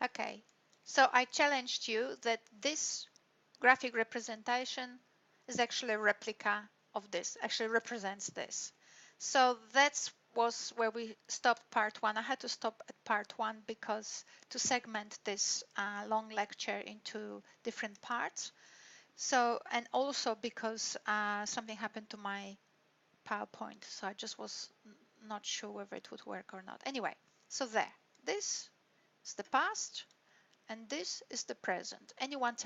Okay, so I challenged you that this graphic representation is actually a replica of this, actually represents this. So that was where we stopped part one. I had to stop at part one because to segment this long lecture into different parts. So, and also because something happened to my PowerPoint, so I just was not sure whether it would work or not. Anyway, so there, this is the past, and this is the present. Anyone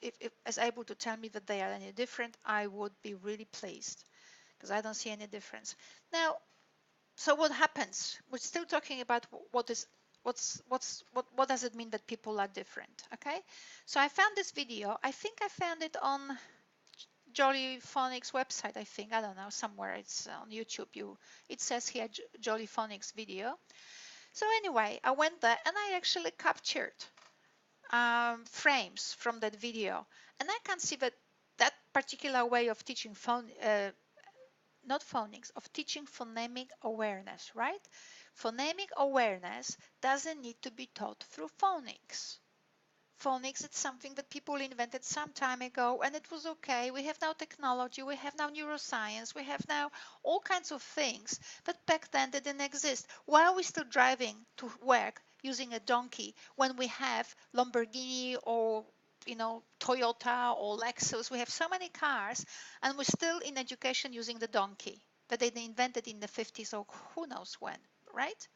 if is able to tell me that they are any different, I would be really pleased because I don't see any difference. Now, so what happens? We're still talking about what does it mean that people are different? Okay, so I found this video. I think I found it on Jolly Phonics website. I don't know, somewhere. It's on YouTube. It says here Jolly Phonics video. So anyway, I went there and I actually captured frames from that video, and I can see that that particular way of teaching not phonics, of teaching phonemic awareness, right? Phonemic awareness doesn't need to be taught through phonics. Phonics, it's something that people invented some time ago, and it was okay. We have now technology, we have now neuroscience, we have now all kinds of things that back then they didn't exist. Why are we still driving to work using a donkey when we have Lamborghini or Toyota or Lexus? We have so many cars, and we're still in education using the donkey that they invented in the 50s or who knows when, right?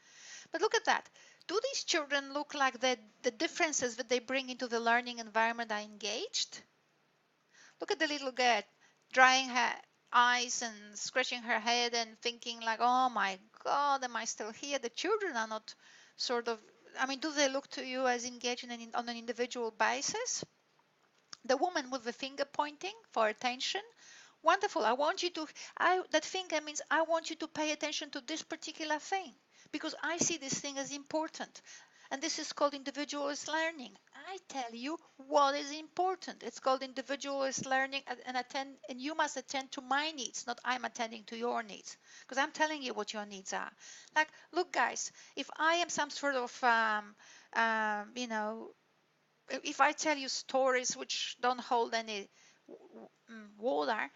But look at that. Do these children look like the differences that they bring into the learning environment are engaged? Look at the little girl drying her eyes and scratching her head and thinking like, oh my God, am I still here? The children are not sort of, I mean, do they look to you as engaged on an individual basis? The woman with the finger pointing for attention, wonderful. I want you to, that finger means I want you to pay attention to this particular thing because I see this thing as important. And this is called individualist learning. I tell you what is important. It's called individualist learning, and you must attend to my needs, not I'm attending to your needs, because I'm telling you what your needs are. Like, look, guys, if I am some sort of, if I tell you stories which don't hold any water,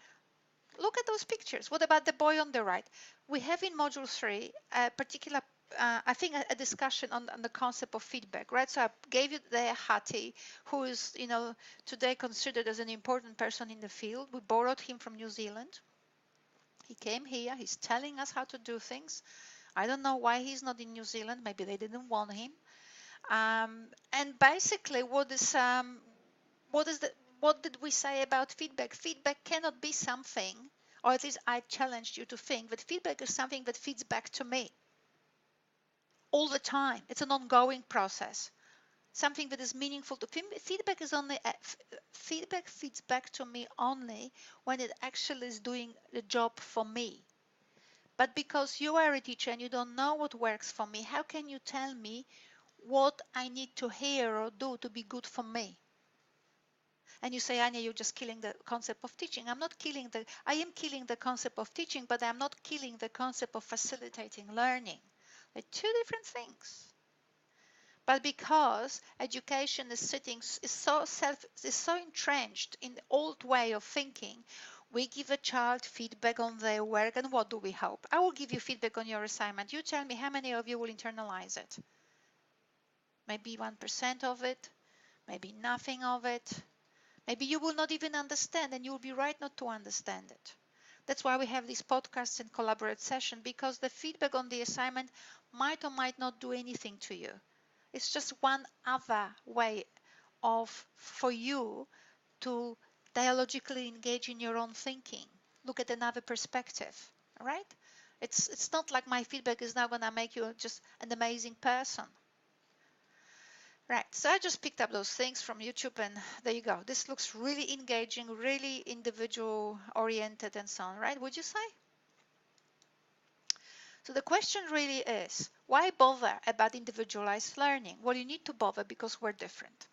look at those pictures. What about the boy on the right? We have in module 3 a particular, I think, a discussion on the concept of feedback, right? So I gave you there Hattie, who is, today considered as an important person in the field. We borrowed him from New Zealand. He came here. He's telling us how to do things. I don't know why he's not in New Zealand. Maybe they didn't want him. And basically, what did we say about feedback? Feedback cannot be something, or at least I challenged you to think that feedback is something that feeds back to me all the time. It's an ongoing process, something that is meaningful to feedback is only feedback feeds back to me only when it actually is doing the job for me. But because you are a teacher and you don't know what works for me, how can you tell me what I need to hear or do to be good for me? And you say, Anya, you're just killing the concept of teaching. I am killing the concept of teaching, but I'm not killing the concept of facilitating learning. They're two different things. But because education is so entrenched in the old way of thinking, we give a child feedback on their work, and what do we hope? I will give you feedback on your assignment. You tell me how many of you will internalize it. Maybe 1% of it, maybe nothing of it. Maybe you will not even understand, and you will be right not to understand it. That's why we have these podcasts and collaborate session, because the feedback on the assignment might or might not do anything to you. It's just one other way for you to dialogically engage in your own thinking. Look at another perspective, all right? It's not like my feedback is now going to make you just an amazing person. Right, so I just picked up those things from YouTube, and there you go. This looks really engaging, really individual oriented and so on, right? Would you say? So the question really is, why bother about individualized learning? Well, you need to bother because we're different.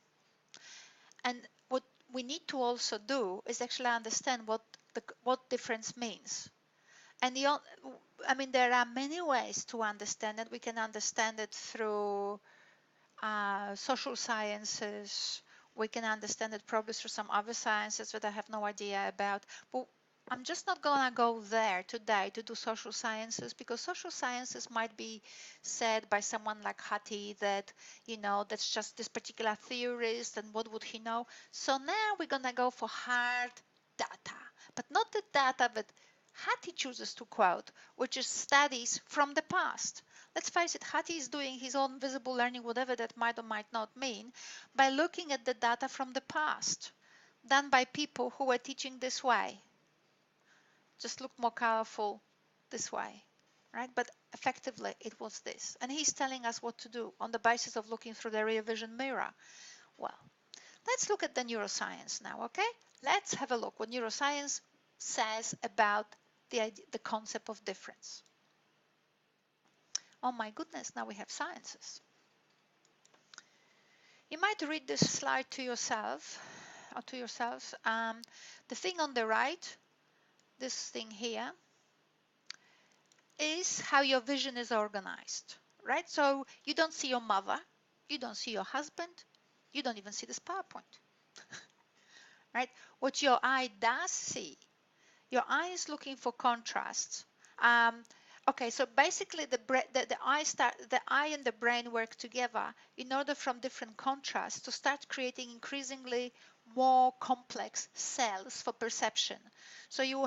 And what we need to also do is actually understand what difference means. And there are many ways to understand it. We can understand it through social sciences. We can understand it probably through some other sciences that I have no idea about. But I'm just not gonna go there today to do social sciences, because social sciences might be said by someone like Hattie that, you know, that's just this particular theorist and what would he know. So now we're gonna go for hard data, but not the data that Hattie chooses to quote, which is studies from the past. Let's face it, Hattie is doing his own visible learning, whatever that might or might not mean, by looking at the data from the past, done by people who were teaching this way. Just looked more colorful this way, right? But effectively, it was this. And he's telling us what to do on the basis of looking through the rear vision mirror. Well, let's look at the neuroscience now, okay? Let's have a look what neuroscience says about the concept of difference. Oh my goodness, now we have sciences. You might read this slide to yourself or to yourselves. The thing on the right, this thing here, is how your vision is organized, right? So you don't see your mother, you don't see your husband, you don't even see this PowerPoint, right? What your eye does see, your eye is looking for contrasts. Okay, so basically the eye and the brain work together in order from different contrasts to start creating increasingly more complex cells for perception. So you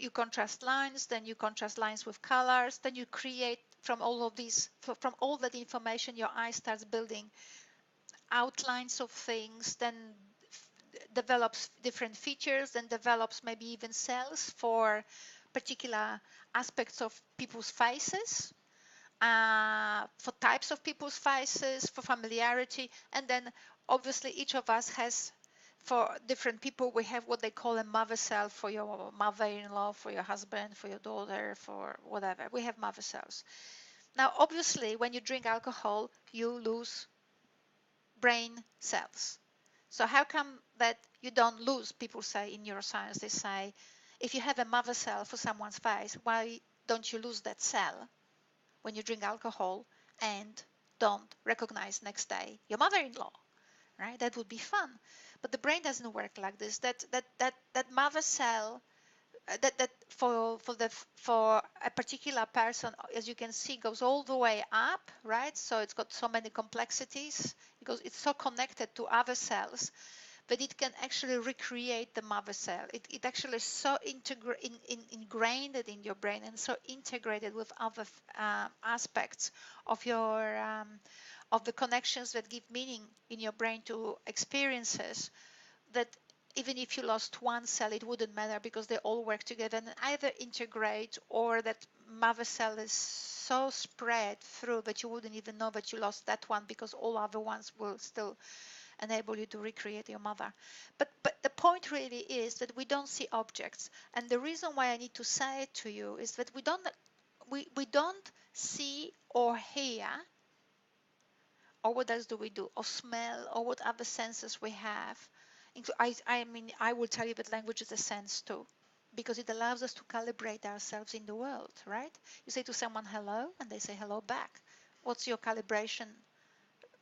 contrast lines, then you contrast lines with colors, then you create from all of these, from all that information, your eye starts building outlines of things, then develops different features, then develops maybe even cells for particular aspects of people's faces, for types of people's faces, for familiarity, and then obviously each of us has, for different people, we have what they call a mother cell for your mother-in-law, for your husband, for your daughter, for whatever. We have mother cells. Now, obviously, when you drink alcohol, you lose brain cells. So how come that you don't lose? People say in neuroscience, they say, if you have a mother cell for someone's face, why don't you lose that cell when you drink alcohol and don't recognize next day your mother-in-law, right? That would be fun. But the brain doesn't work like this. That mother cell, that for a particular person, as you can see, goes all the way up, right? So it's got so many complexities because it's so connected to other cells that it can actually recreate the mother cell. It actually is so ingrained in your brain and so integrated with other aspects of your of the connections that give meaning in your brain to experiences, that even if you lost one cell, it wouldn't matter because they all work together and either integrate, or that mother cell is so spread through that you wouldn't even know that you lost that one because all other ones will still enable you to recreate your mother. But the point really is that we don't see objects. And the reason why I need to say it to you is that we don't see or hear, or what else do we do, or smell, or what other senses we have. I mean, I will tell you that language is a sense too, because it allows us to calibrate ourselves in the world, right? You say to someone hello, and they say hello back. What's your calibration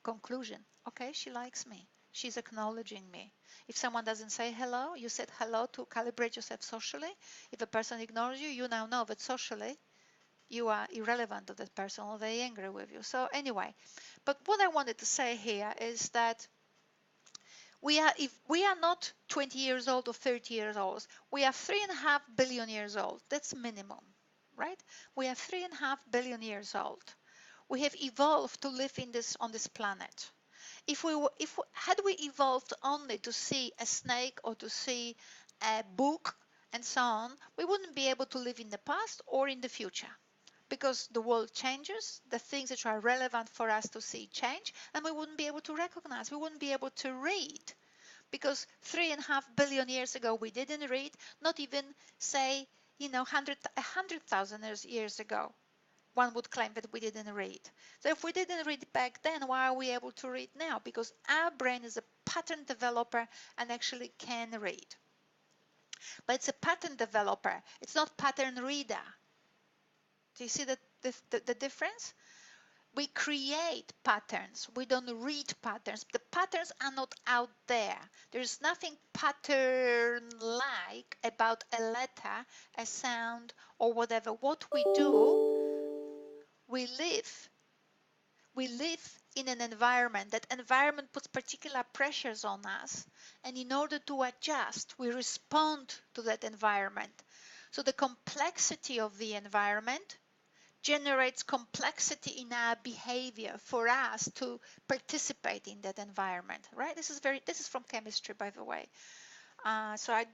conclusion? Okay, she likes me. She's acknowledging me. If someone doesn't say hello, you said hello to calibrate yourself socially. If a person ignores you, you now know that socially you are irrelevant to that person or they're angry with you. So anyway, but what I wanted to say here is that if we are not 20 years old or 30 years old, we are 3.5 billion years old. That's minimum, right? We are 3.5 billion years old. We have evolved to live on this planet. Had we evolved only to see a snake or to see a book and so on, we wouldn't be able to live in the past or in the future, because the world changes, the things that are relevant for us to see change, and we wouldn't be able to recognize, we wouldn't be able to read, because 3.5 billion years ago we didn't read, not even say 100,000 years ago. One would claim that we didn't read. So if we didn't read back then, why are we able to read now? Because our brain is a pattern developer and actually can read. But it's a pattern developer. It's not pattern reader. Do you see the difference? We create patterns. We don't read patterns. The patterns are not out there. There's nothing pattern-like about a letter, a sound, or whatever. What we do, we live. We live in an environment. That environment puts particular pressures on us. And in order to adjust, we respond to that environment. So the complexity of the environment generates complexity in our behavior for us to participate in that environment, right? This is from chemistry, by the way. So I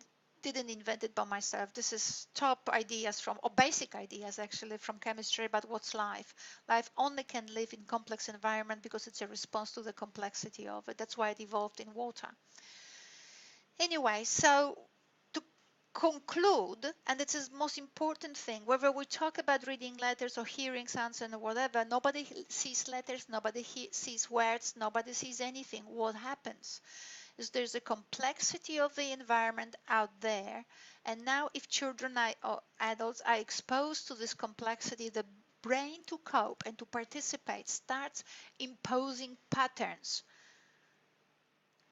didn't invent it by myself. This is top ideas from, or basic ideas actually, from chemistry about what's life. Life only can live in complex environment because it's a response to the complexity of it. That's why it evolved in water. Anyway, so to conclude, and this is the most important thing, whether we talk about reading letters or hearing sounds and whatever, nobody sees letters, nobody sees words, nobody sees anything. What happens is there's a complexity of the environment out there, and now if children or adults are exposed to this complexity, the brain, to cope and to participate, starts imposing patterns.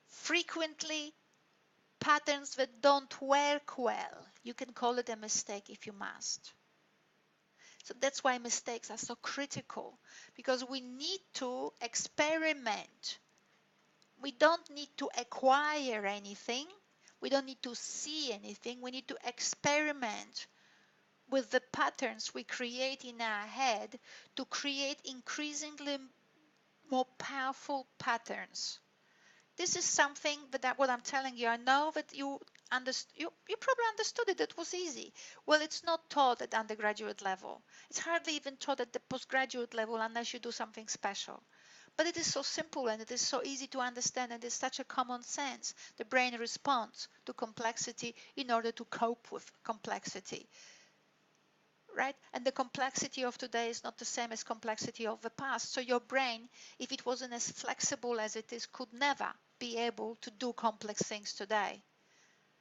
Frequently patterns that don't work well. You can call it a mistake if you must. So that's why mistakes are so critical, because we need to experiment. We don't need to acquire anything. We don't need to see anything. We need to experiment with the patterns we create in our head to create increasingly more powerful patterns. This is something that what I'm telling you, I know that you probably understood it. It was easy. Well, it's not taught at undergraduate level. It's hardly even taught at the postgraduate level unless you do something special. But it is so simple and it is so easy to understand, and it's such a common sense. The brain responds to complexity in order to cope with complexity. Right? And the complexity of today is not the same as complexity of the past. So your brain, if it wasn't as flexible as it is, could never be able to do complex things today,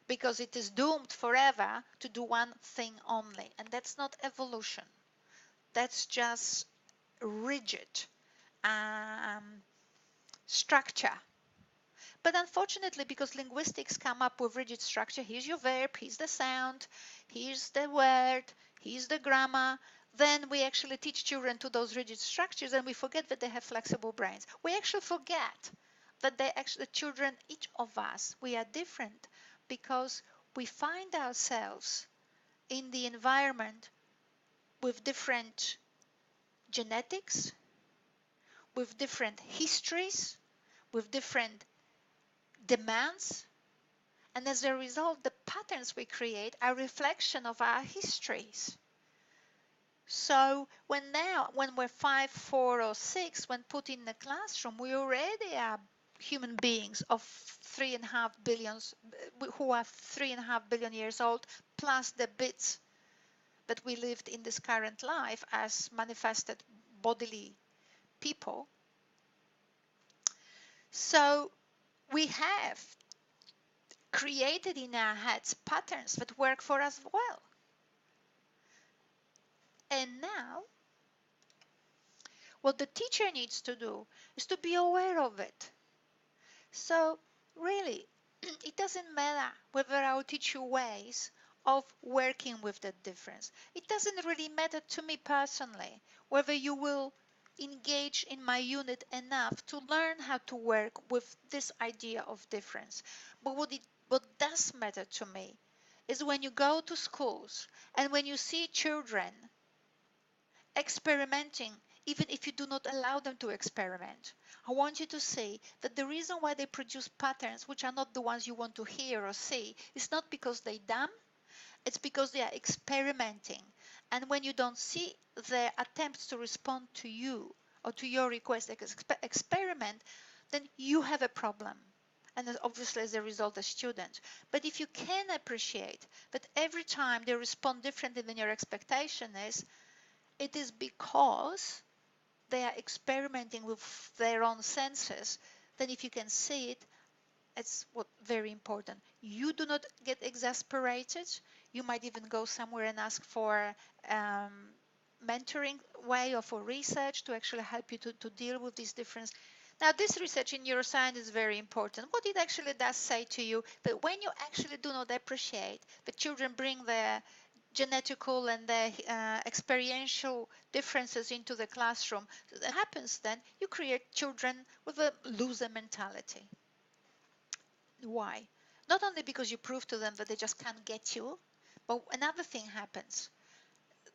because it is doomed forever to do one thing only. And that's not evolution. That's just rigid structure. But unfortunately, because linguistics come up with rigid structure, here's your verb, here's the sound, here's the word, here's the grammar, then we actually teach children to those rigid structures and we forget that they have flexible brains. We actually forget that the children, each of us, we are different because we find ourselves in the environment with different genetics, with different histories, with different demands, and as a result, the patterns we create are a reflection of our histories. So when we're 5, 4, or 6, when put in the classroom, we already are human beings of 3.5 billion, who are 3.5 billion years old, plus the bits that we lived in this current life as manifested bodily people. So we have created in our heads patterns that work for us well. And now, what the teacher needs to do is to be aware of it. So really, it doesn't matter whether I'll teach you ways of working with that difference. It doesn't really matter to me personally whether you will engage in my unit enough to learn how to work with this idea of difference. But what does matter to me is when you go to schools and when you see children experimenting, even if you do not allow them to experiment. I want you to see that the reason why they produce patterns which are not the ones you want to hear or see is not because they're dumb, it's because they are experimenting. And when you don't see their attempts to respond to you or to your request, experiment, then you have a problem. And obviously as a result, a student. But if you can appreciate that every time they respond differently than your expectation is, it is because they are experimenting with their own senses. Then if you can see it, it's very important. You do not get exasperated. You might even go somewhere and ask for mentoring way of research to actually help you to deal with this difference. Now, this research in neuroscience is very important. What it actually does say to you that when you actually do not appreciate that children bring their genetical and their experiential differences into the classroom, that happens then, you create children with a loser mentality. Why? Not only because you prove to them that they just can't get you, but another thing happens.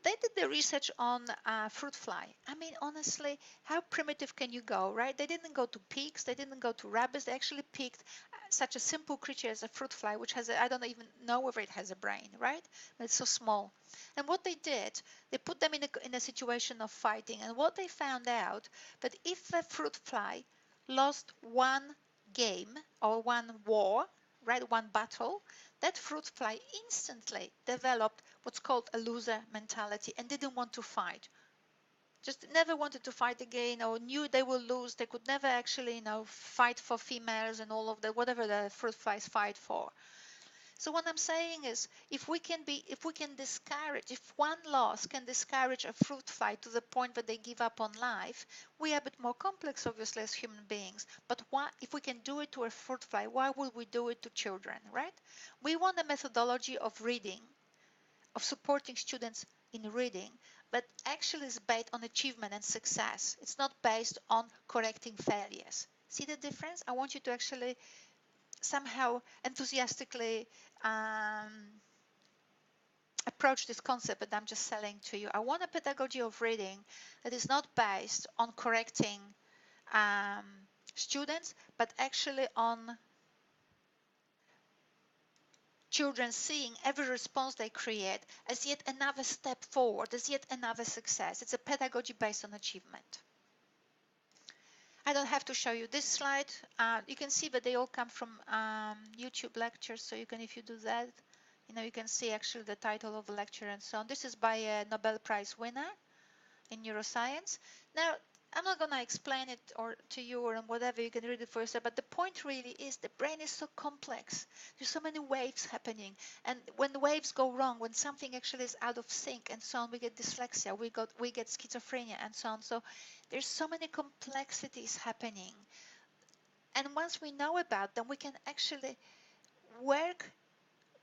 They did the research on fruit fly. I mean, honestly, how primitive can you go, right? They didn't go to pigs, they didn't go to rabbits, they actually picked such a simple creature as a fruit fly, which has, I don't even know whether it has a brain, right? But it's so small. And what they did, they put them in a situation of fighting. And what they found out, that if the fruit fly lost one game or one war, right, one battle, that fruit fly instantly developed what's called a loser mentality and didn't want to fight. Just never wanted to fight again, or knew they will lose. They could never actually, fight for females and all of that, whatever the fruit flies fight for. So what I'm saying is, if we can discourage, if one loss can discourage a fruit fly to the point that they give up on life, we are a bit more complex, obviously, as human beings. But why, if we can do it to a fruit fly, why would we do it to children, right? We want a methodology of reading, of supporting students in reading, but actually is based on achievement and success. It's not based on correcting failures. See the difference? I want you to actually somehow enthusiastically approach this concept that I'm just selling to you. I want a pedagogy of reading that is not based on correcting students, but actually on children seeing every response they create as yet another step forward, as yet another success. It's a pedagogy based on achievement. I don't have to show you this slide. You can see that they all come from YouTube lectures. So you can, if you do that, you can see actually the title of the lecture and so on. This is by a Nobel Prize winner in neuroscience. Now, I'm not going to explain it to you or whatever, you can read it for yourself, but the point really is the brain is so complex. There's so many waves happening, and when the waves go wrong, when something actually is out of sync and so on, we get dyslexia, we get schizophrenia and so on. So there's so many complexities happening, and once we know about them, we can actually work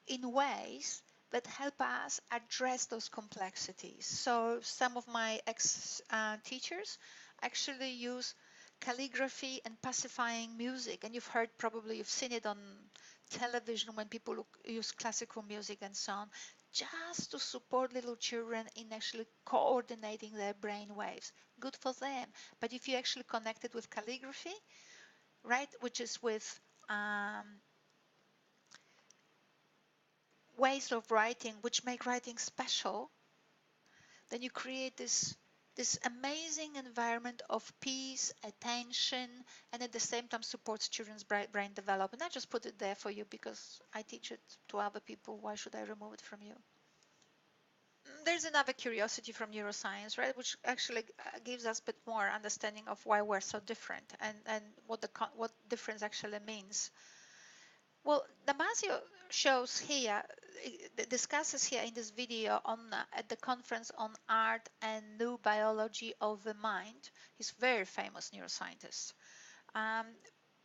in ways that help us address those complexities. So some of my ex-teachers actually use calligraphy and pacifying music, and you've seen it on television when people use classical music and so on, just to support little children in actually coordinating their brain waves. Good for them. But if you actually connect it with calligraphy, right, which is with ways of writing which make writing special, then you create this amazing environment of peace, attention, and at the same time supports children's brain development. I just put it there for you because I teach it to other people. Why should I remove it from you? There's another curiosity from neuroscience, right, which actually gives us a bit more understanding of why we're so different and what difference actually means. Well, Damasio shows here, discusses here in this video at the conference on art and new biology of the mind. He's a very famous neuroscientist.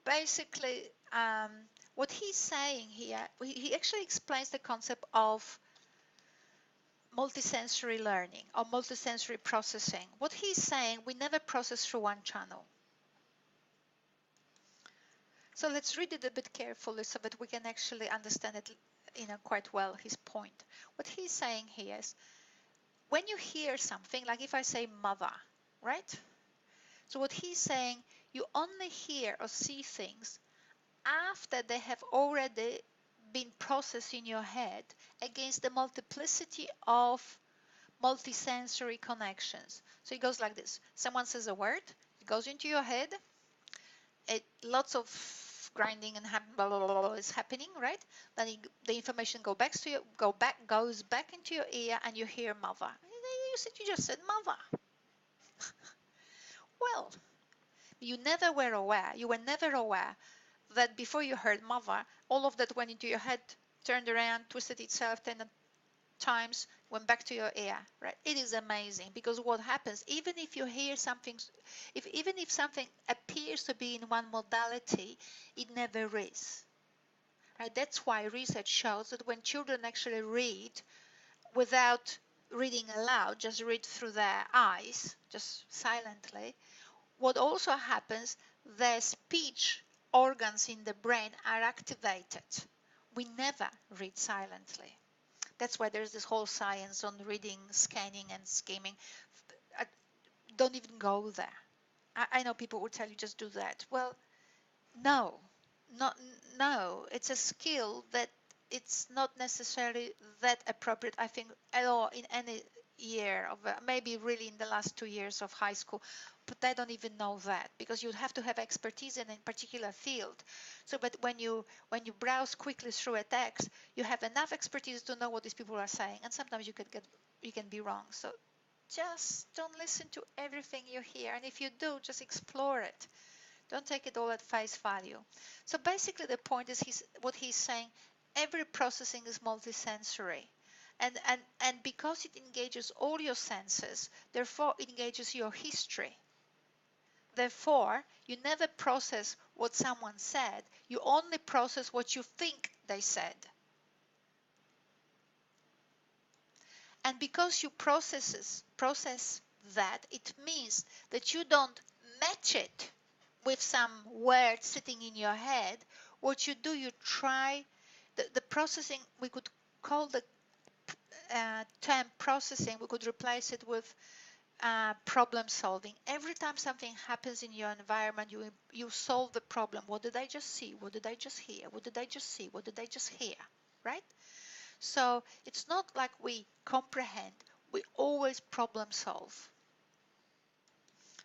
Basically, what he's saying here, he actually explains the concept of multisensory learning or multisensory processing. What he's saying, we never process through one channel. So let's read it a bit carefully so that we can actually understand it quite well, his point. What he's saying here is, when you hear something, like if I say mother, right? So what he's saying, you only hear or see things after they have already been processed in your head against the multiplicity of multisensory connections. So it goes like this. Someone says a word, it goes into your head, lots of grinding and blah, blah, blah, blah is happening, right? Then the information goes back into your ear, and you hear mother. You just said mother. Well, you were never aware that before you heard mother, all of that went into your head, turned around, twisted itself 10 times, Went back to your ear, right? It is amazing, because what happens, even if you hear something, even if something appears to be in one modality, it never is. Right? That's why research shows that when children actually read without reading aloud, just read through their eyes, just silently, what also happens, their speech organs in the brain are activated. We never read silently. That's why there's this whole science on reading, scanning, and skimming. I don't even go there. I know people will tell you just do that. Well, no, not no. It's a skill that it's not necessarily that appropriate, I think, at all in any year of maybe really in the last 2 years of high school, but I don't even know that, because you have to have expertise in a particular field. So, but when you browse quickly through a text, you have enough expertise to know what these people are saying, and sometimes you can be wrong. So just don't listen to everything you hear, and if you do, just explore it. Don't take it all at face value. So basically the point is what he's saying, every processing is multisensory. And because it engages all your senses, therefore it engages your history. Therefore, you never process what someone said, you only process what you think they said. And because you process that, it means that you don't match it with some word sitting in your head. What you do, you try the processing. We could call the term processing, we could replace it with problem solving. Every time something happens in your environment, you solve the problem. What did I just see? What did I just hear? What did I just see? What did I just hear? Right? So it's not like we comprehend, we always problem solve.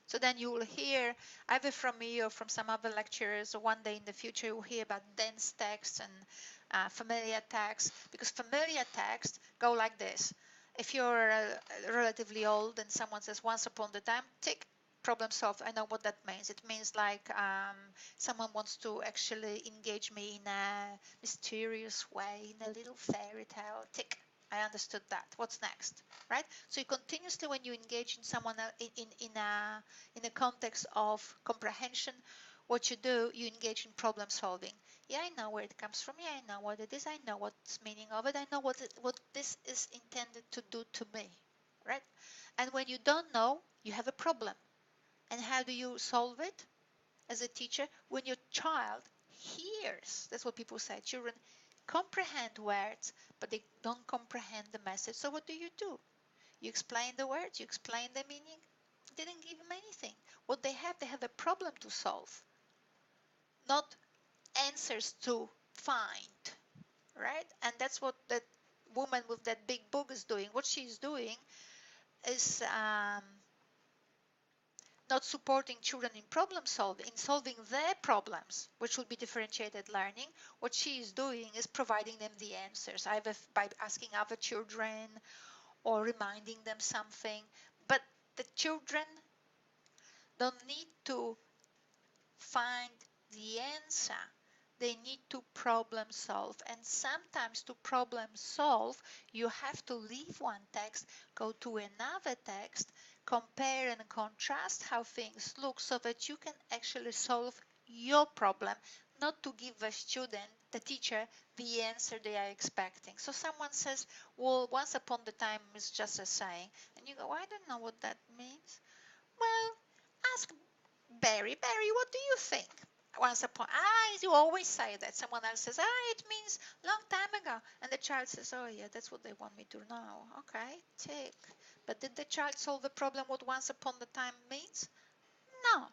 So then you will hear either from me or from some other lecturers, or one day in the future you'll hear about dense text and familiar text, because familiar text go like this. If you're relatively old and someone says once upon a time, tick, problem solved. I know what that means. It means like someone wants to actually engage me in a mysterious way, in a little fairy tale, tick. I understood that. What's next, right? So you continuously, when you engage in someone in a context of comprehension, what you do, you engage in problem solving. Yeah, I know where it comes from. Yeah, I know what it is. I know what's meaning of it. I know what this is intended to do to me, right? And when you don't know, you have a problem. And how do you solve it as a teacher? When your child hears, that's what people say, children comprehend words, but they don't comprehend the message. So what do? You explain the words, you explain the meaning. Didn't give them anything. What they have a problem to solve, not answers to find, right? And that's what that woman with that big book is doing. What she's doing is not supporting children in problem solving, in solving their problems, which would be differentiated learning. What she is doing is providing them the answers, either by asking other children or reminding them something. But the children don't need to find the answer. They need to problem solve. And sometimes to problem solve, you have to leave one text, go to another text, compare and contrast how things look so that you can actually solve your problem, not to give the student, the teacher, the answer they are expecting. So someone says, well, once upon the time is just a saying. And you go, I don't know what that means. Well, ask Barry, what do you think? Once upon, you always say that. Someone else says, it means long time ago. And the child says, oh yeah, that's what they want me to know. Okay, tick. But did the child solve the problem what once upon the time means? No.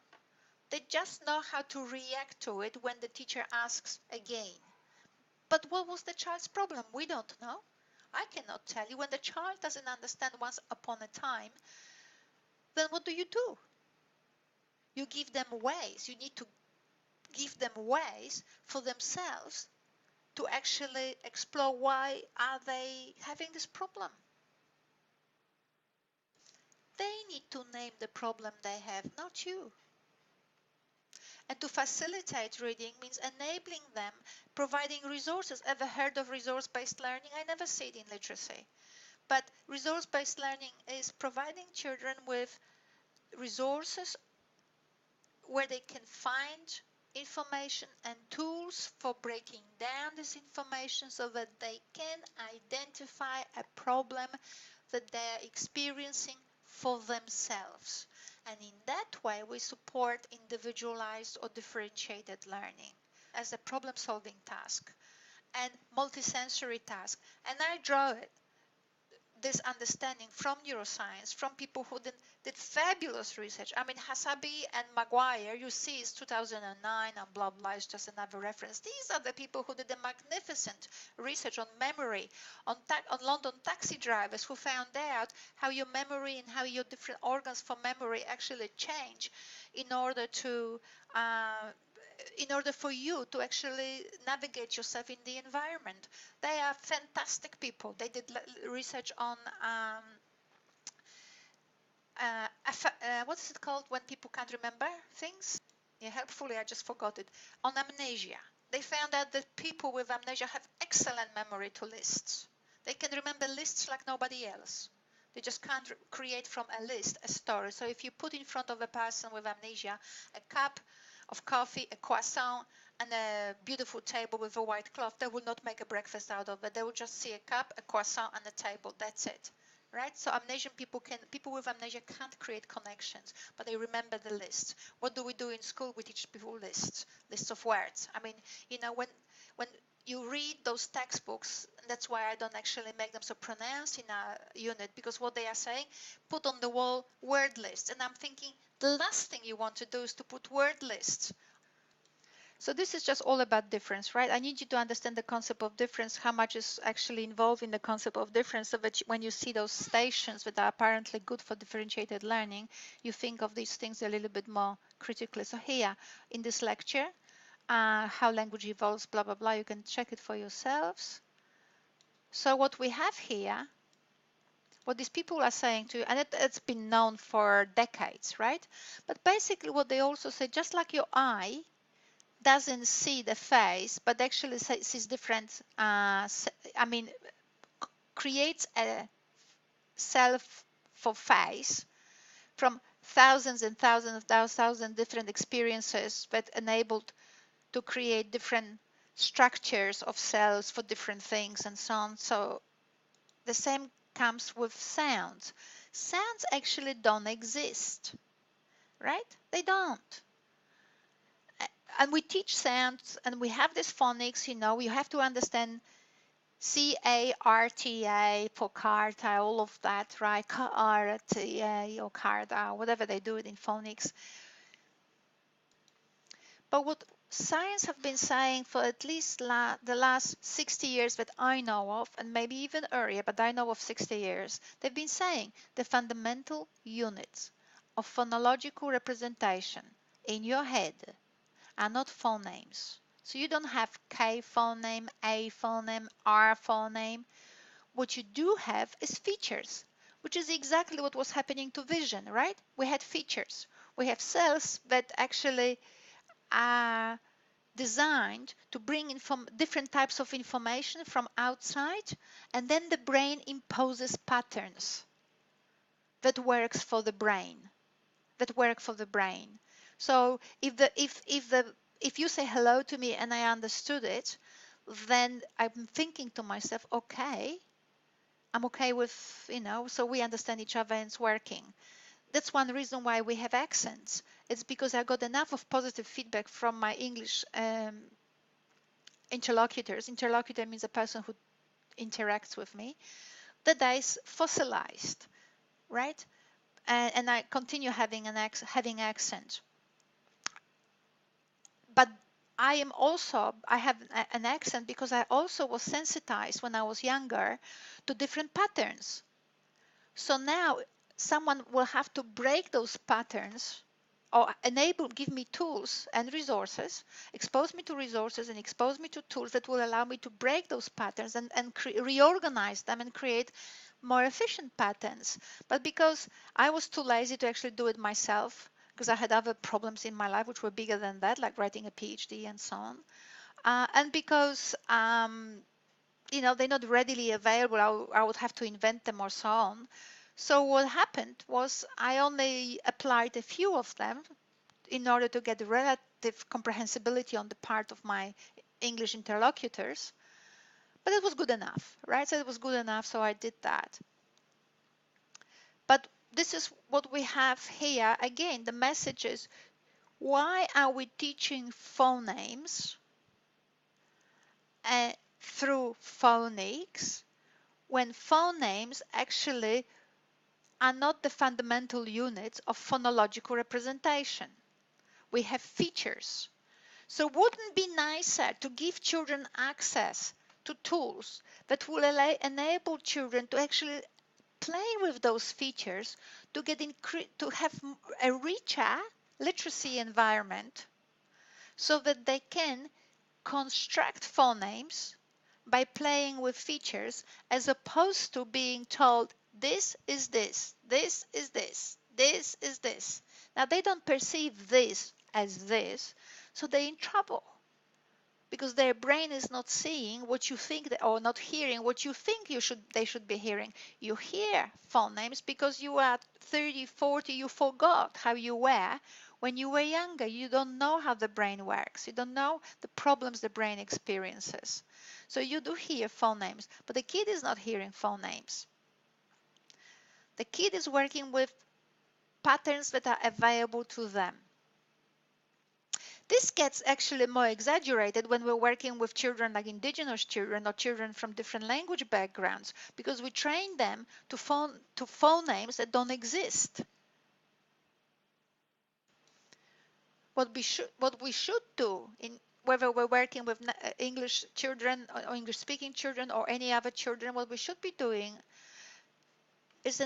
They just know how to react to it when the teacher asks again. But what was the child's problem? We don't know. I cannot tell you. When the child doesn't understand once upon a time, then what do? You give them ways. You need to give them ways for themselves to actually explore why are they having this problem. They need to name the problem they have, not you. And to facilitate reading means enabling them, providing resources. Ever heard of resource-based learning? I never see it in literacy. But resource-based learning is providing children with resources where they can find information and tools for breaking down this information so that they can identify a problem that they're experiencing for themselves. And in that way, we support individualized or differentiated learning as a problem-solving task and multisensory task. And I draw it this understanding from neuroscience, from people who did fabulous research. I mean, Hasabi and Maguire, you see, it's 2009, and blah, blah, is just another reference. These are the people who did the magnificent research on memory, on London taxi drivers, who found out how your memory and how your different organs for memory actually change in order to for you to actually navigate yourself in the environment. They are fantastic people. They did research on what is it called when people can't remember things? Yeah, helpfully, I just forgot it. On amnesia. They found out that people with amnesia have excellent memory to lists. They can remember lists like nobody else. They just can't create from a list a story. So if you put in front of a person with amnesia a cup of coffee, a croissant, and a beautiful table with a white cloth, they will not make a breakfast out of it. They will just see a cup, a croissant, and a table. That's it. Right? So people with amnesia can't create connections, but they remember the lists. What do we do in school? We teach people lists of words. I mean, you know, when you read those textbooks, that's why I don't actually make them so pronounced in a unit, because what they are saying, put on the wall word lists. And I'm thinking the last thing you want to do is to put word lists. So this is just all about difference, right? I need you to understand the concept of difference, how much is actually involved in the concept of difference, so that when you see those stations that are apparently good for differentiated learning, you think of these things a little bit more critically. So here in this lecture, how language evolves, blah, blah, blah, you can check it for yourselves. So what we have here, what these people are saying to you, and it's been known for decades, right? But basically what they also say, just like your eye doesn't see the face, but actually sees different, creates a self for face from thousands and thousands different experiences that enabled to create different structures of cells for different things and so on. So the same comes with sounds. Sounds actually don't exist, right? They don't. And we teach sounds, and we have this phonics, you know, you have to understand C-A-R-T-A for carta, all of that, right? K-R-T-A or carta, whatever they do it in phonics. But what science have been saying for at least the last 60 years that I know of, and maybe even earlier, but I know of 60 years, they've been saying the fundamental units of phonological representation in your head are not phonemes. So you don't have K phoneme, A phoneme, R phoneme. What you do have is features, which is exactly what was happening to vision, right? We had features. We have cells that actually are designed to bring in from different types of information from outside, and then the brain imposes patterns that works for the brain, So if you say hello to me and I understood it, then I'm thinking to myself, okay, I'm okay with, so we understand each other and it's working. That's one reason why we have accents. It's because I got enough of positive feedback from my English interlocutors. Interlocutor means a person who interacts with me, that is fossilized, right? And I continue having accent. But I have an accent because I also was sensitized when I was younger to different patterns. So now someone will have to break those patterns or give me tools and resources, expose me to resources and expose me to tools that will allow me to break those patterns and reorganize them and create more efficient patterns. But because I was too lazy to actually do it myself, because I had other problems in my life which were bigger than that, like writing a PhD and so on, and because they're not readily available. I would have to invent them or so on. So what happened was I only applied a few of them in order to get relative comprehensibility on the part of my English interlocutors. But it was good enough, right? So it was good enough, so I did that. But this is what we have here. Again, the message is, why are we teaching phonemes through phonics when phonemes actually are not the fundamental units of phonological representation? We have features. So wouldn't it be nicer to give children access to tools that will enable children to actually play with those features, to have a richer literacy environment so that they can construct phonemes by playing with features, as opposed to being told this is this, this is this, this is this. Now they don't perceive this as this, so they're in trouble because their brain is not seeing what you think or not hearing what you think they should be hearing. You hear phonemes because you are 30, 40, you forgot how you were when you were younger. You don't know how the brain works. You don't know the problems the brain experiences. So you do hear phonemes, but the kid is not hearing phonemes. The kid is working with patterns that are available to them. This gets actually more exaggerated when we're working with children like indigenous children or children from different language backgrounds, because we train them to phonemes that don't exist. What we should do, whether we're working with English children or English speaking children or any other children, what we should be doing is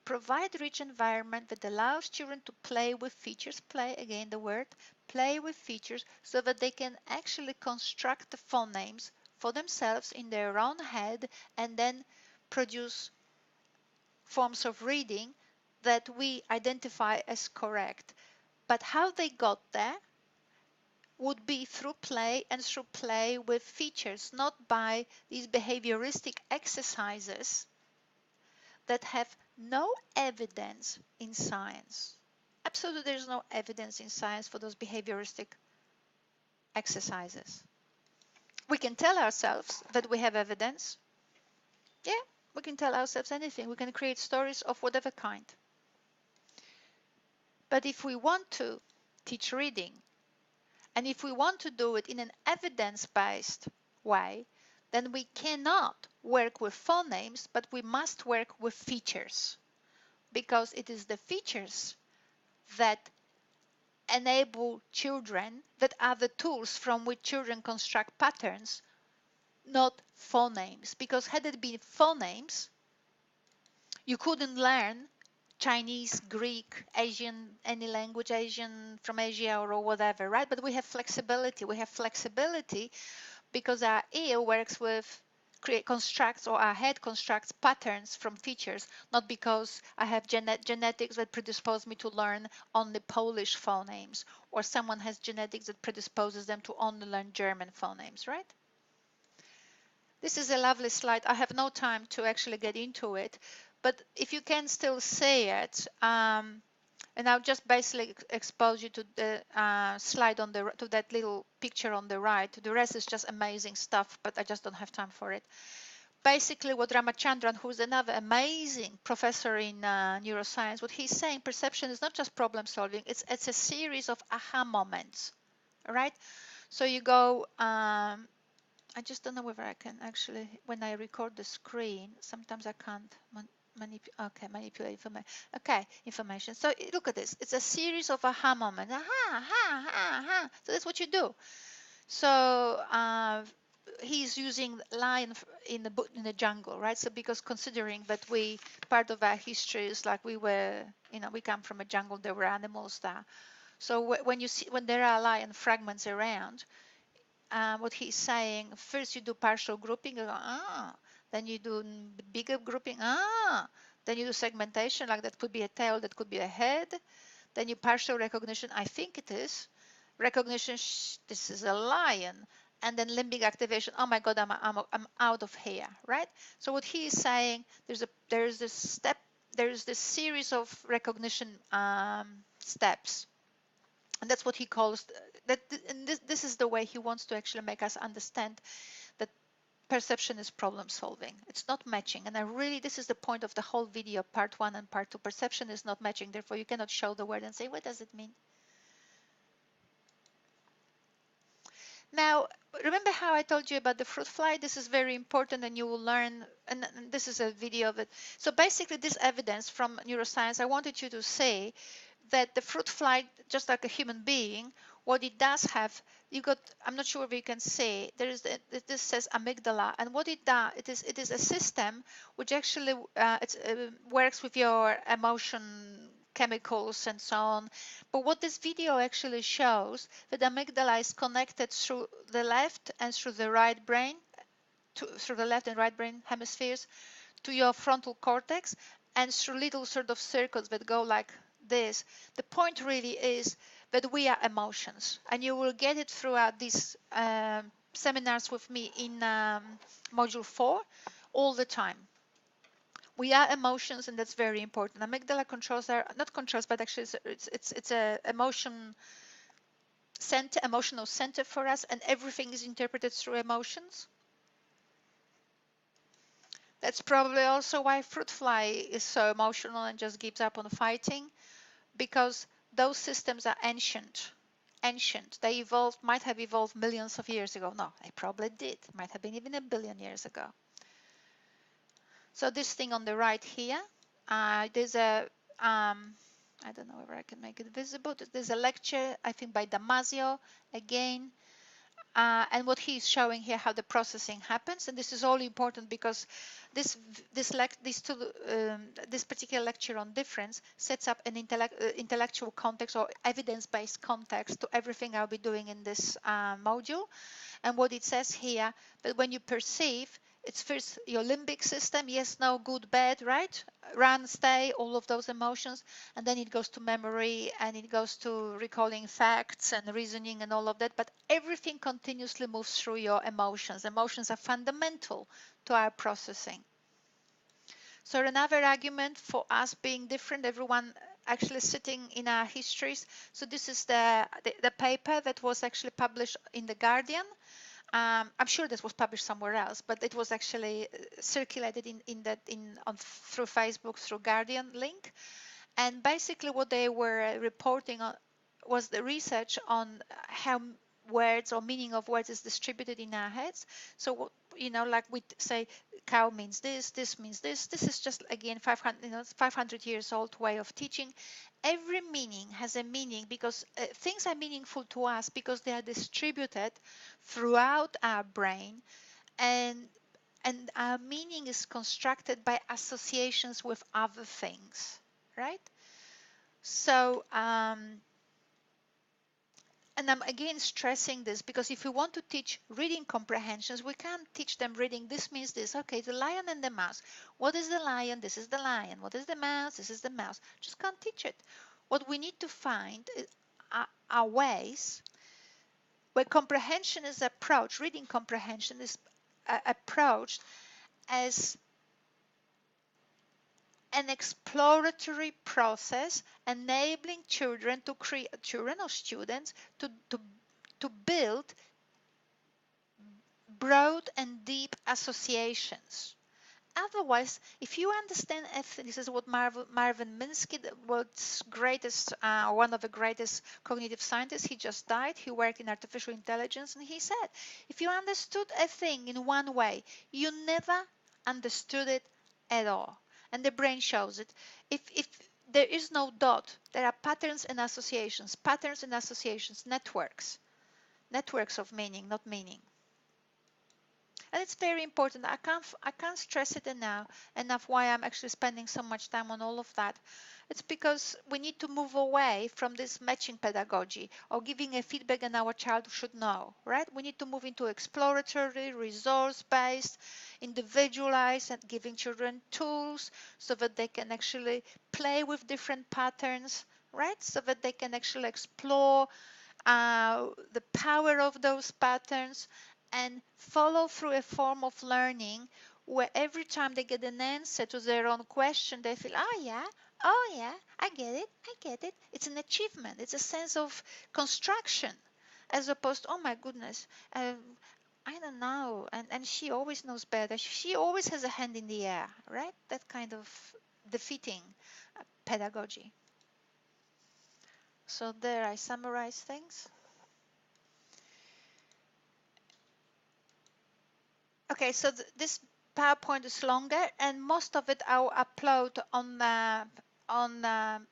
provide rich environment that allows children to play with features, play, again the word, play with features, so that they can actually construct the phonemes for themselves in their own head and then produce forms of reading that we identify as correct. But how they got there would be through play and through play with features, not by these behavioristic exercises that have no evidence in science. Absolutely, there's no evidence in science for those behavioristic exercises. We can tell ourselves that we have evidence. Yeah, we can tell ourselves anything. We can create stories of whatever kind. But if we want to teach reading, and if we want to do it in an evidence-based way, then we cannot work with phonemes, but we must work with features, because it is the features that enable children, that are the tools from which children construct patterns, not phonemes. Because had it been phonemes, you couldn't learn Chinese, Greek, Asian, any language, Asian from Asia or whatever, right? But we have flexibility. We have flexibility because our ear works with constructs, or our head constructs patterns from features, not because I have genetics that predispose me to learn only Polish phonemes, or someone has genetics that predisposes them to only learn German phonemes, right? This is a lovely slide. I have no time to actually get into it, but if you can still see it, and I'll just basically expose you to the slide to that little picture on the right. The rest is just amazing stuff, but I just don't have time for it. Basically, what Ramachandran, who's another amazing professor in neuroscience, what he's saying, perception is not just problem solving, it's a series of aha moments, all right? So you go, I just don't know whether I can actually, when I record the screen, sometimes I can't manipulate information. Okay, information. So look at this. It's a series of aha moments. Aha, aha, aha, aha. So that's what you do. So he's using lion in the jungle, right? So because considering that part of our history is like we come from a jungle. There were animals there. So when there are lion fragments around, what he's saying, first you do partial grouping, you go, then you do bigger grouping, then you do segmentation, like that could be a tail, that could be a head, then you partial recognition, I think it is, recognition, this is a lion, and then limbic activation. Oh my God, I'm out of here, right? So what he is saying, there's this series of recognition steps, and that's what he calls that. And this is the way he wants to actually make us understand that perception is problem solving. It's not matching. And this is the point of the whole video, part 1 and part 2. Perception is not matching. Therefore, you cannot show the word and say, what does it mean? Now, remember how I told you about the fruit fly? This is very important, and you will learn, and this is a video of it. So basically, this evidence from neuroscience, I wanted you to say that the fruit fly, just like a human being, what it does have, I'm not sure if you can say, this says amygdala, and what it does, it is a system which actually works with your emotion chemicals and so on. But what this video actually shows, that the amygdala is connected through the left and through the right brain, through the left and right brain hemispheres, to your frontal cortex, and through little sort of circles that go like this. The point really is that we are emotions, and you will get it throughout these seminars with me in module 4 all the time. We are emotions, and that's very important. Amygdala controls are not controls, but actually it's a emotional center for us, and everything is interpreted through emotions. That's probably also why fruit fly is so emotional and just gives up on fighting, because those systems are ancient. They might have evolved millions of years ago. No, they probably did. Might have been even 1 billion years ago. So this thing on the right here, there's a, I don't know whether I can make it visible. There's a lecture, I think by Damasio, again. And what he's showing here, how the processing happens, and this is all important because this particular lecture on difference sets up an intellectual context or evidence-based context to everything I'll be doing in this module. And what it says here, that when you perceive, it's first your limbic system, yes, no, good, bad, right? Run, stay, all of those emotions. And then it goes to memory, and it goes to recalling facts and reasoning and all of that. But everything continuously moves through your emotions. Emotions are fundamental to our processing. So another argument for us being different, everyone actually sitting in our histories. So this is the paper that was actually published in The Guardian. I'm sure this was published somewhere else, but it was actually circulated through Facebook, through Guardian link. And basically what they were reporting on was the research on how words or meaning of words is distributed in our heads. So, like we say, cow means this means this. This is just, again, 500 years old way of teaching. Every meaning has a meaning because things are meaningful to us because they are distributed throughout our brain, and our meaning is constructed by associations with other things, right? So, and I'm again stressing this because if we want to teach reading comprehensions, we can't teach them reading. This means this. Okay, the lion and the mouse. What is the lion? This is the lion. What is the mouse? This is the mouse. Just can't teach it. What we need to find are ways where comprehension is approached, reading comprehension is approached as an exploratory process enabling children or students to build broad and deep associations. Otherwise, if you understand this is what Marvin Minsky, the world's greatest, one of the greatest cognitive scientists, he just died. He worked in artificial intelligence, and he said, if you understood a thing in one way, you never understood it at all. And the brain shows it. If there is no dot, there are patterns and associations, networks of meaning, not meaning. And it's very important. I can't stress it enough why I'm actually spending so much time on all of that. It's because we need to move away from this matching pedagogy or giving a feedback and our child should know, right? We need to move into exploratory, resource-based, individualized, and giving children tools so that they can actually play with different patterns, right? So that they can actually explore the power of those patterns and follow through a form of learning where every time they get an answer to their own question, they feel, oh yeah, I get it. It's an achievement. It's a sense of construction, as opposed to, oh my goodness, I don't know, and she always knows better. She always has a hand in the air, right? That kind of defeating pedagogy. So there I summarize things. Okay, so this PowerPoint is longer, and most of it I'll upload on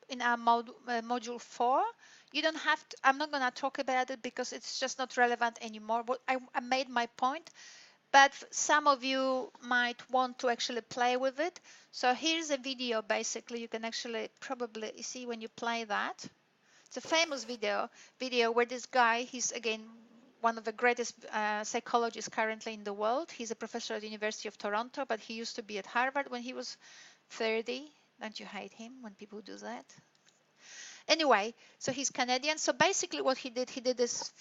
in our module 4. You don't have to. I'm not going to talk about it because it's just not relevant anymore. But I made my point. But some of you might want to actually play with it. So here's a video. Basically, you can actually probably see when you play that. It's a famous video where this guy, he's again one of the greatest psychologists currently in the world. He's a professor at the University of Toronto, but he used to be at Harvard when he was 30. Don't you hate him when people do that? Anyway, so he's Canadian. So basically what he did this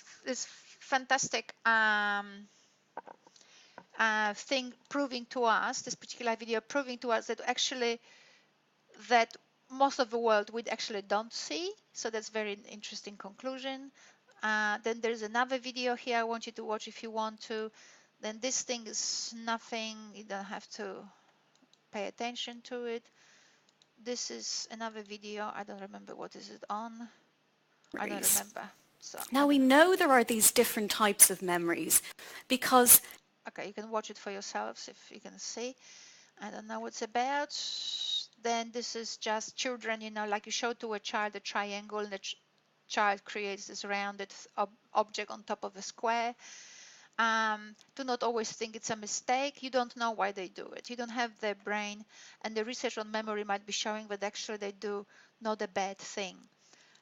fantastic thing proving to us, this particular video proving to us that actually that most of the world we actually don't see. So that's very interesting conclusion. Then there's another video here I want you to watch if you want to. Then this thing is nothing. You don't have to pay attention to it. This is another video. I don't remember what is it on. I don't remember. So now we know there are these different types of memories because... Okay, you can watch it for yourselves if you can see. I don't know what it's about. Then this is just children, you know, like you show to a child a triangle and the child creates this rounded object on top of a square. Do not always think it's a mistake. You don't know why they do it. You don't have their brain, and the research on memory might be showing that actually they do not a bad thing.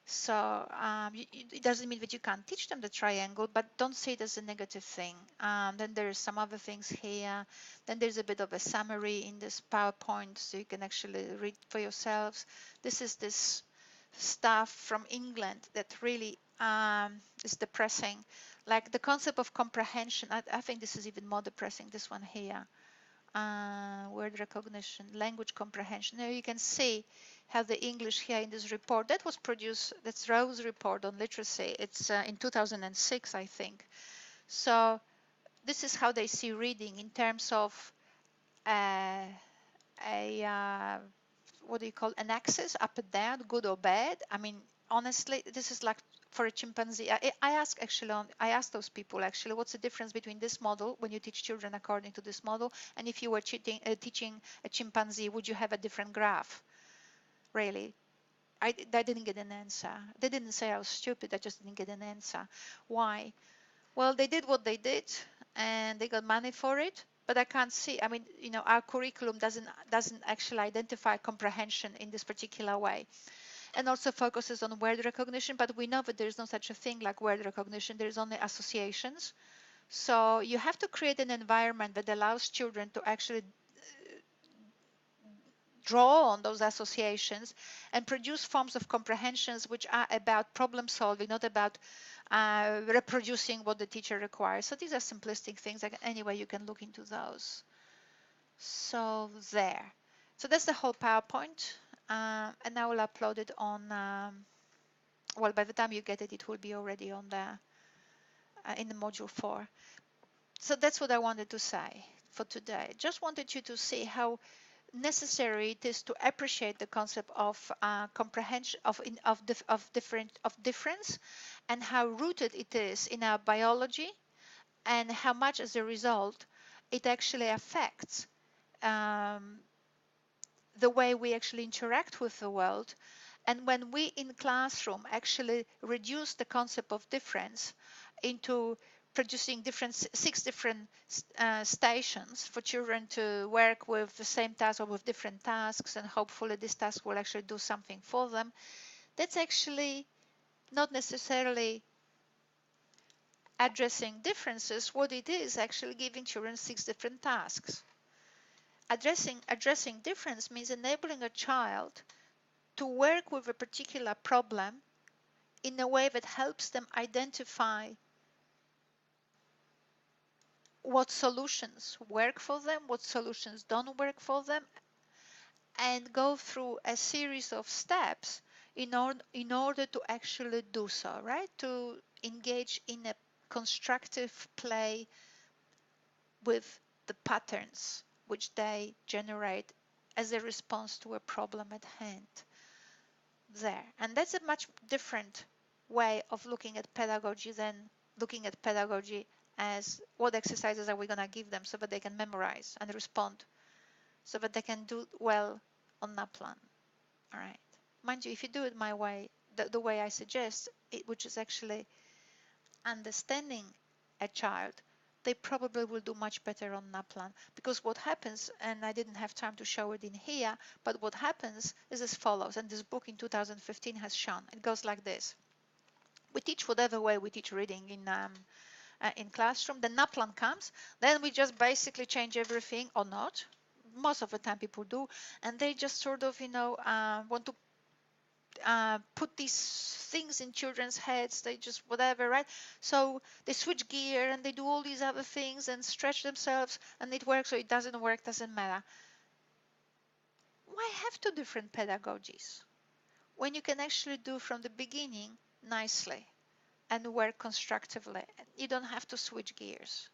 So it doesn't mean that you can't teach them the triangle, but don't see it as a negative thing. Then there's some other things here. Then there's a bit of a summary in this PowerPoint, so you can actually read for yourselves. This is this stuff from England that really is depressing. Like the concept of comprehension, I think this is even more depressing, this one here. Word recognition, language comprehension. Now you can see how the English here in this report, that was produced, that's Rowe's report on literacy. It's in 2006, I think. So this is how they see reading in terms of what do you call, an axis, up and down, good or bad. I mean, honestly, this is like for a chimpanzee. I asked those people actually, what's the difference between this model when you teach children according to this model, and if you were teaching a chimpanzee, would you have a different graph? Really? I didn't get an answer. They didn't say I was stupid. I just didn't get an answer. Why? Well, they did what they did, and they got money for it. But I can't see. I mean, you know, our curriculum doesn't actually identify comprehension in this particular way, and also focuses on word recognition. But we know that there is no such a thing like word recognition. There is only associations. So you have to create an environment that allows children to actually draw on those associations and produce forms of comprehensions which are about problem solving, not about reproducing what the teacher requires. So these are simplistic things. Anyway, you can look into those. So there. So that's the whole PowerPoint. And I will upload it on, well, by the time you get it, it will be already on the in the module 4. So that's what I wanted to say for today. Just wanted you to see how necessary it is to appreciate the concept of comprehension of difference, and how rooted it is in our biology, and how much as a result it actually affects the way we actually interact with the world. And when we in classroom actually reduce the concept of difference into producing six different stations for children to work with the same task or with different tasks, and hopefully this task will actually do something for them, that's actually not necessarily addressing differences. What it is actually giving children 6 different tasks. Addressing difference means enabling a child to work with a particular problem in a way that helps them identify what solutions work for them, what solutions don't work for them, and go through a series of steps in order to actually do so, right? To engage in a constructive play with the patterns which they generate as a response to a problem at hand there. And that's a much different way of looking at pedagogy than looking at pedagogy as what exercises are we going to give them so that they can memorize and respond, so that they can do well on NAPLAN. All right. Mind you, if you do it my way, the way I suggest, which is actually understanding a child, they probably will do much better on NAPLAN. Because what happens, and I didn't have time to show it in here, but what happens is as follows, and this book in 2015 has shown. It goes like this. We teach whatever way we teach reading in classroom. The NAPLAN comes, then we just basically change everything, or not. Most of the time people do, and they just sort of, want to put these things in children's heads. They just whatever, right? So they switch gear and they do all these other things and stretch themselves, and it works or it doesn't work, doesn't matter. Why have two different pedagogies when you can actually do from the beginning nicely and work constructively? You don't have to switch gears.